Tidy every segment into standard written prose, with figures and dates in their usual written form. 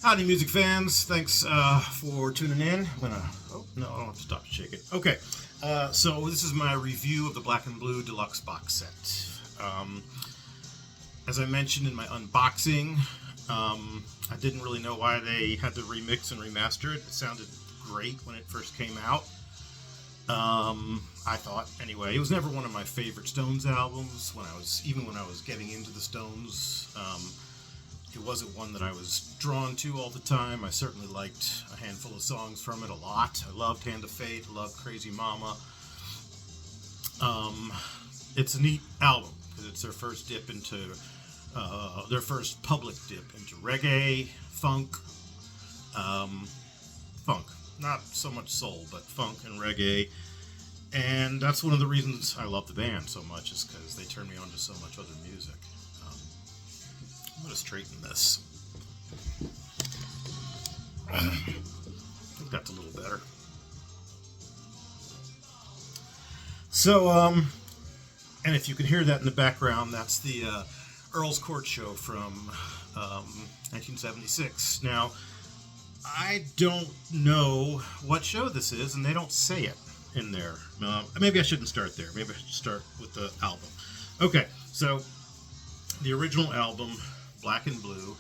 Howdy, music fans. Thanks for tuning in. I'm gonna. Oh, no, I don't have to stop to shake it. Okay. So, this is my review of the Black and Blue Deluxe box set. As I mentioned in my unboxing, I didn't really know why they had to remix and remaster it. It sounded great when it first came out. I thought, anyway. It was never one of my favorite Stones albums even when I was getting into the Stones. It wasn't one that I was drawn to all the time. I certainly liked a handful of songs from it a lot. I loved Hand of Fate, I loved Crazy Mama. It's a neat album because it's their first their first public dip into reggae, funk, not so much soul, but funk and reggae. And that's one of the reasons I love the band so much, is because they turned me on to so much other music. I'm going to straighten this. I think that's a little better. So, and if you can hear that in the background, that's the Earl's Court Show from 1976. Now, I don't know what show this is, and they don't say it in there. Maybe I shouldn't start there. Maybe I should start with the album. Okay, so the original album, Black and Blue,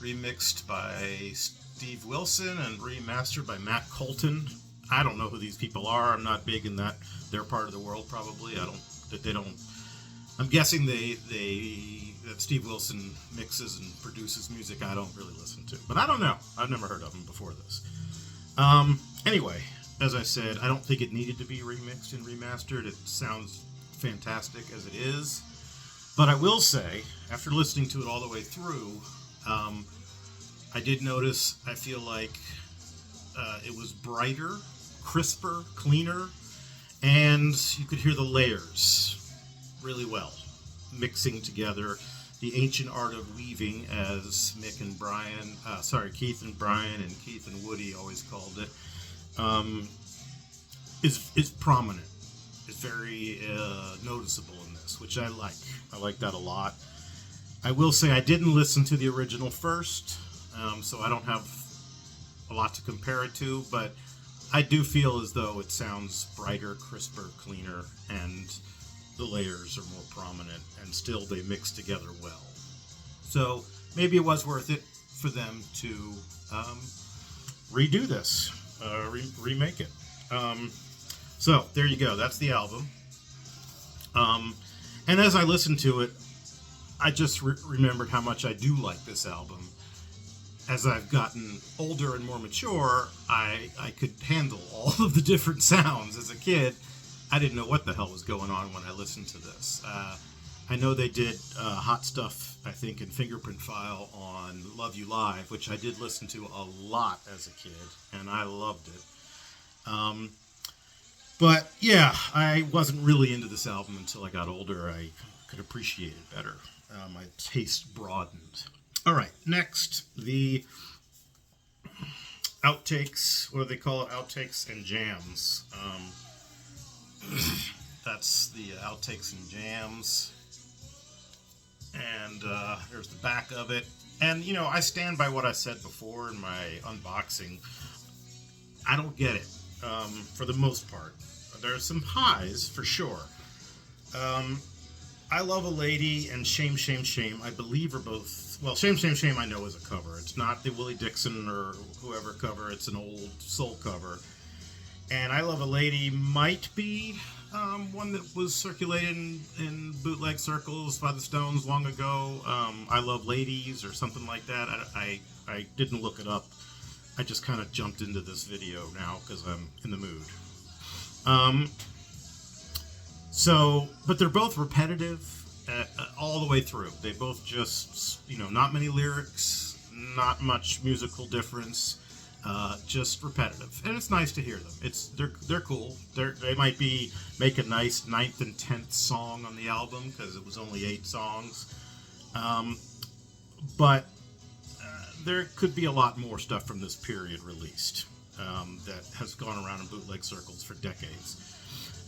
remixed by Steve Wilson and remastered by Matt Colton. I don't know who these people are. I'm not big in their part of the world, probably. I'm guessing that Steve Wilson mixes and produces music I don't really listen to. But I don't know. I've never heard of him before this. Anyway, as I said, I don't think it needed to be remixed and remastered. It sounds fantastic as it is. But I will say, after listening to it all the way through, I did notice, I feel like it was brighter, crisper, cleaner, and you could hear the layers really well, mixing together. The ancient art of weaving, as Keith and Brian, and Keith and Woody always called it, is prominent. It's very noticeable in this, which I like. I like that a lot. I will say I didn't listen to the original first, so I don't have a lot to compare it to, but I do feel as though it sounds brighter, crisper, cleaner, and the layers are more prominent, and still they mix together well. So maybe it was worth it for them to redo this, remake it. So there you go. That's the album. And as I listened to it, I just remembered how much I do like this album. As I've gotten older and more mature, I could handle all of the different sounds. As a kid, I didn't know what the hell was going on when I listened to this. I know they did Hot Stuff, I think, in Fingerprint File on Love You Live, which I did listen to a lot as a kid, and I loved it. But yeah, I wasn't really into this album until I got older. I could appreciate it better. My taste broadened. All right, next, the outtakes. What do they call it? Outtakes and jams. That's the outtakes and jams. And there's the back of it. And, I stand by what I said before in my unboxing. I don't get it, for the most part. There's some highs, for sure. I Love a Lady and Shame, Shame, Shame, I believe are both... Well, Shame, Shame, Shame I know is a cover. It's not the Willie Dixon or whoever cover. It's an old soul cover. And I Love a Lady might be one that was circulated in bootleg circles by the Stones long ago. I Love Ladies or something like that. I didn't look it up. I just kind of jumped into this video now because I'm in the mood. But they're both repetitive all the way through. They both just, not many lyrics, not much musical difference, just repetitive. And it's nice to hear them. They're cool. They might make a nice 9th and 10th song on the album because it was only 8 songs. But there could be a lot more stuff from this period released that has gone around in bootleg circles for decades.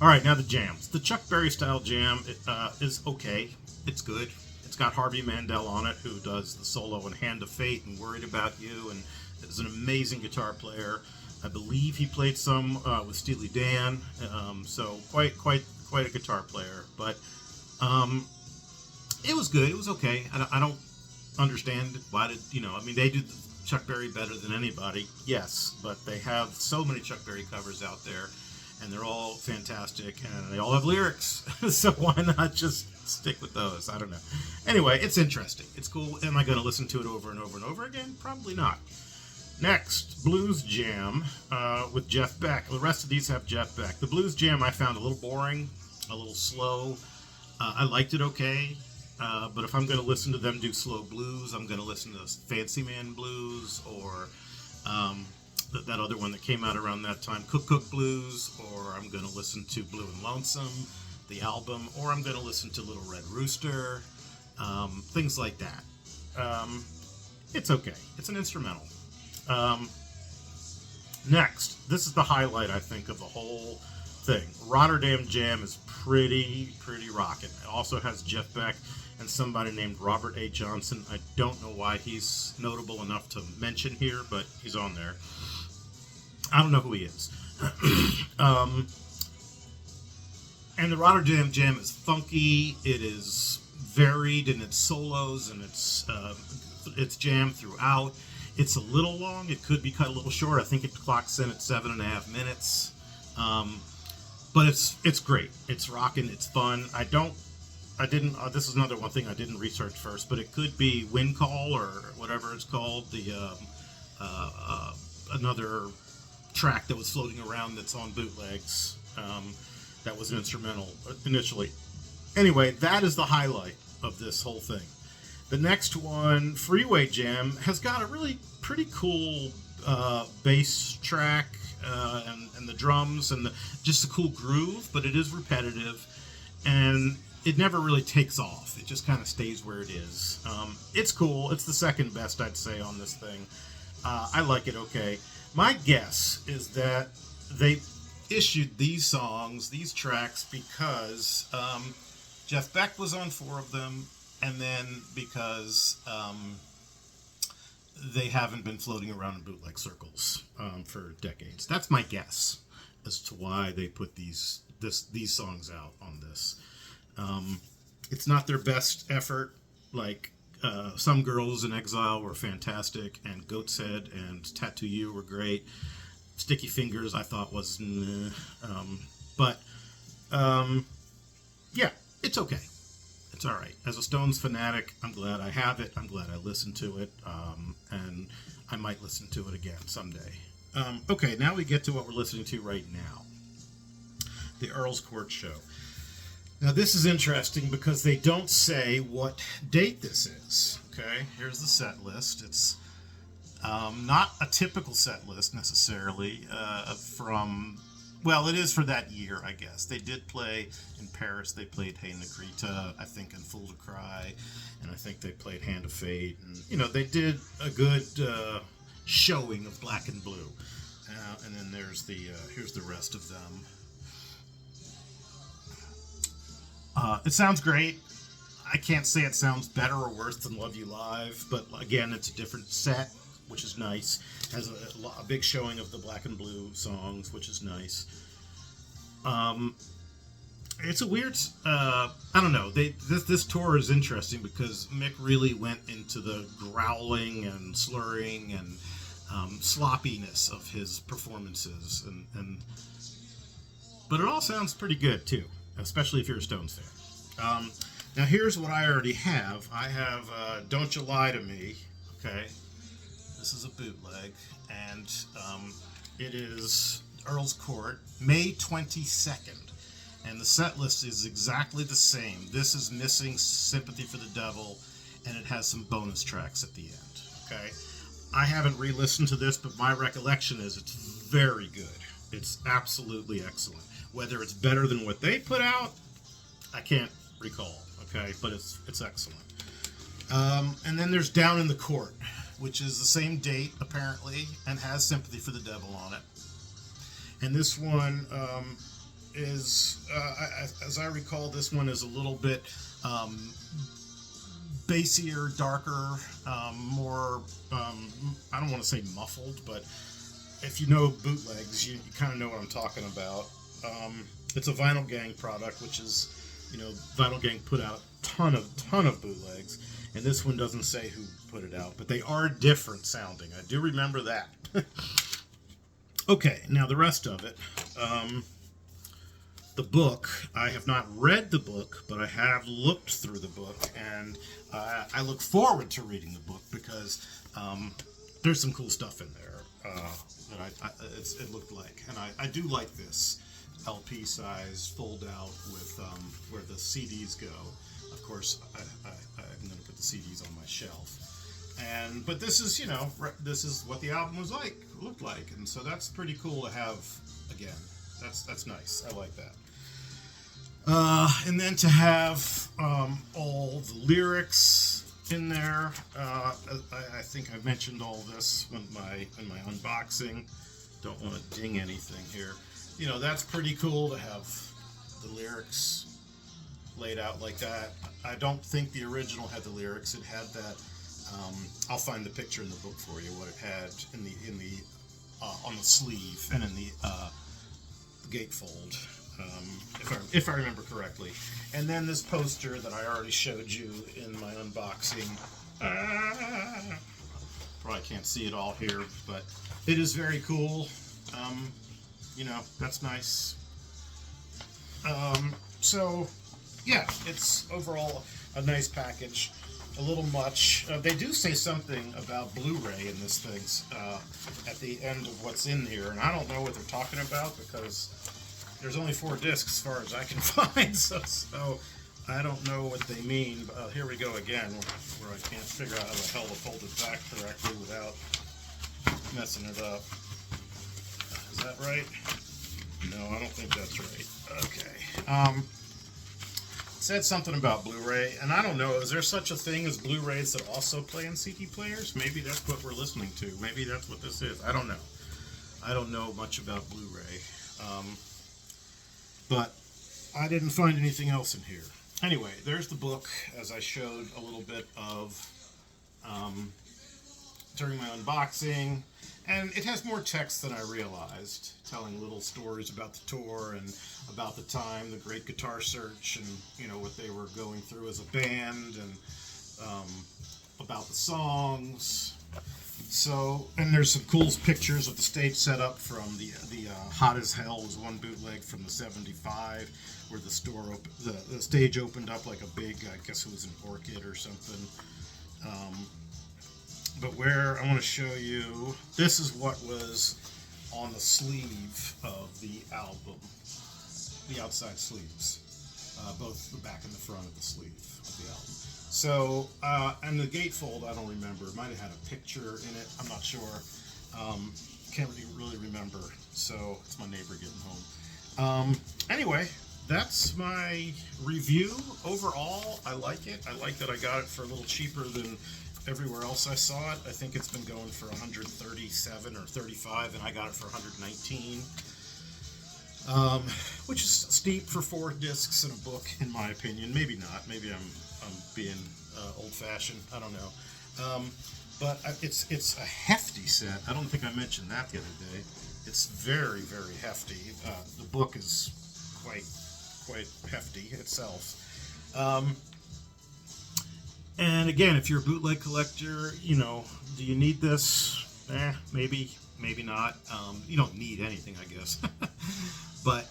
All right, now the jams. The Chuck Berry style jam is okay. It's good. It's It's got Harvey Mandel on it, who does the solo in Hand of Fate and Worried About You, and is an amazing guitar player. I believe he played some with Steely Dan, so quite a guitar player. But it was good. It was okay. I don't understand why did I mean, they did Chuck Berry better than anybody, yes, but they have so many Chuck Berry covers out there, and they're all fantastic, and they all have lyrics. So why not just stick with those? I don't know. Anyway, it's interesting. It's cool. Am I going to listen to it over and over and over again? Probably not. Next, Blues Jam with Jeff Beck. The rest of these have Jeff Beck. The Blues Jam I found a little boring, a little slow. I liked it okay, but if I'm going to listen to them do slow blues, I'm going to listen to Fancy Man Blues, or that other one that came out around that time, Cook Cook Blues, or I'm going to listen to Blue and Lonesome, the album, or I'm going to listen to Little Red Rooster, things like that. It's okay. It's an instrumental. Next, this is the highlight, I think, of the whole thing. Rotterdam Jam is pretty rockin'. It also has Jeff Beck and somebody named Robert A. Johnson. I don't know why he's notable enough to mention here, but he's on there. I don't know who he is. And the Rotterdam Jam is funky. It is varied in its solos and its jam throughout. It's a little long. It could be cut a little short. I think it clocks in at 7.5 minutes. But it's great. It's rocking. It's fun. This is another one thing I didn't research first, but it could be Wind Call or whatever it's called. Another track that was floating around that's on bootlegs. That was an instrumental initially. Anyway, that is the highlight of this whole thing. The next one, Freeway Jam, has got a really pretty cool bass track and the drums and just a cool groove, but it is repetitive and it never really takes off. It just kind of stays where it is. It's cool. It's the second best, I'd say, on this thing. I like it okay. My guess is that they issued these songs, these tracks, because Jeff Beck was on 4 of them, and then because they haven't been floating around in bootleg circles for decades. That's my guess as to why they put these songs out on this. It's not their best effort. Like Some Girls in Exile were fantastic, and Goat's Head and Tattoo You were great. Sticky Fingers I thought was meh. Yeah, it's okay. It's all right. As a Stones fanatic, I'm glad I have it. I'm glad I listened to it, and I might listen to it again someday. Okay, now we get to what we're listening to right now. The Earl's Court Show. Now, this is interesting because they don't say what date this is. Okay, here's the set list. It's not a typical set list necessarily well, it is for that year, I guess. They did play in Paris. They played Hey Negrita, I think, in Fool to Cry, and I think they played Hand of Fate. And, they did a good showing of Black and Blue. And then there's here's the rest of them. It sounds great. I can't say it sounds better or worse than Love You Live, but again, it's a different set, which is nice. Has a big showing of the Black and Blue songs, which is nice. It's a weird, I don't know. This tour is interesting because Mick really went into the growling and slurring and sloppiness of his performances, but it all sounds pretty good too, especially if you're a Stones fan. Now here's what I already have. I have Don't You Lie to Me. Okay. This is a bootleg, and it is Earl's Court, May 22nd, and the set list is exactly the same. This is missing Sympathy for the Devil, and it has some bonus tracks at the end. Okay, I haven't re-listened to this, but my recollection is it's very good. It's absolutely excellent. Whether it's better than what they put out, I can't recall. Okay, but it's excellent. And then there's Down in the Court, which is the same date, apparently, and has Sympathy for the Devil on it. And this one is, as I recall, this one is a little bit bassier, darker, more, I don't want to say muffled, but if you know bootlegs, you kind of know what I'm talking about. It's a Vinyl Gang product, which is, Vinyl Gang put out a ton of bootlegs, and this one doesn't say who put it out, but they are different sounding. I do remember that. Okay, now the rest of it. The book, I have not read the book, but I have looked through the book, and I look forward to reading the book because there's some cool stuff in there that it looked like. And I do like this LP size fold out with where the CDs go. Of course, I'm going to put the CDs on my shelf. But this is, this is what the album looked like. And so that's pretty cool to have again. That's nice. I like that. And then to have all the lyrics in there. I think I mentioned all this in my unboxing. Don't want to ding anything here. That's pretty cool to have the lyrics laid out like that. I don't think the original had the lyrics. It had that. I'll find the picture in the book for you. What it had in the on the sleeve and in the gatefold, if I remember correctly. And then this poster that I already showed you in my unboxing. Probably can't see it all here, but it is very cool. That's nice. So, yeah, it's overall a nice package. A little much. They do say something about Blu-ray in this thing at the end of what's in here, and I don't know what they're talking about because there's only 4 discs as far as I can find, so I don't know what they mean. Here we go again, where I can't figure out how the hell to fold it back correctly without messing it up. Is that right? No, I don't think that's right. Okay. Said something about Blu-ray, and I don't know, is there such a thing as Blu-rays that also play in CD players? Maybe that's what we're listening to. Maybe that's what this is. I don't know. I don't know much about Blu-ray. But I didn't find anything else in here. Anyway, there's the book, as I showed a little bit of during my unboxing. And it has more text than I realized, telling little stories about the tour and about the time, the Great Guitar Search, and what they were going through as a band, and about the songs. So, and there's some cool pictures of the stage setup from the Hot as Hell was one bootleg from the '75, where the stage opened up like a big, I guess it was an orchid or something. But where I want to show you, this is what was on the sleeve of the album, the outside sleeves, both the back and the front of the sleeve of the album. So, and the gatefold, I don't remember. It might have had a picture in it. I'm not sure. Can't really remember. So, it's my neighbor getting home. Anyway, that's my review. Overall, I like it. I like that I got it for a little cheaper than everywhere else I saw it. I think it's been going for $137 or $35, and I got it for $119, which is steep for 4 discs in a book, in my opinion. Maybe not. Maybe I'm being old-fashioned. I don't know. But it's a hefty set. I don't think I mentioned that the other day. It's very, very hefty. The book is quite hefty itself. And again, if you're a bootleg collector, do you need this? Maybe not. You don't need anything, I guess. But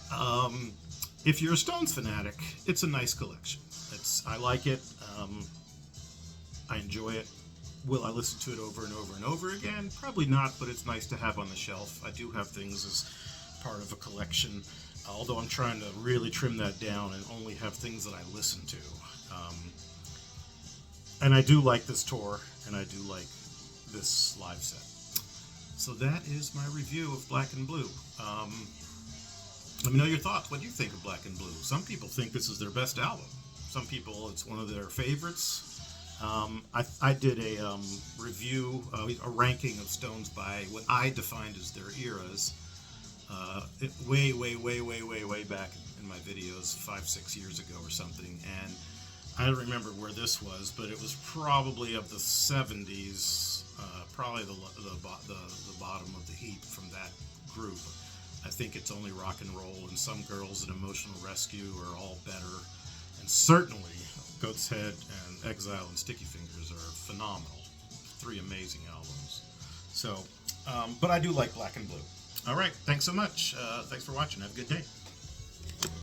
if you're a Stones fanatic, it's a nice collection. I like it. I enjoy it. Will I listen to it over and over and over again? Probably not, but it's nice to have on the shelf. I do have things as part of a collection, although I'm trying to really trim that down and only have things that I listen to. And I do like this tour, and I do like this live set. So that is my review of Black and Blue. Let me know your thoughts. What do you think of Black and Blue? Some people think this is their best album. Some people, it's one of their favorites. I did a review, a ranking of Stones by what I defined as their eras. Way back in my videos, 5-6 years ago or something. And I don't remember where this was, but it was probably of the 70s, probably the bottom of the heap from that group. I think it's only rock and roll, and Some Girls and Emotional Rescue are all better. And certainly, Goat's Head and Exile and Sticky Fingers are phenomenal. 3 amazing albums. So, but I do like Black and Blue. All right, thanks so much. Thanks for watching. Have a good day.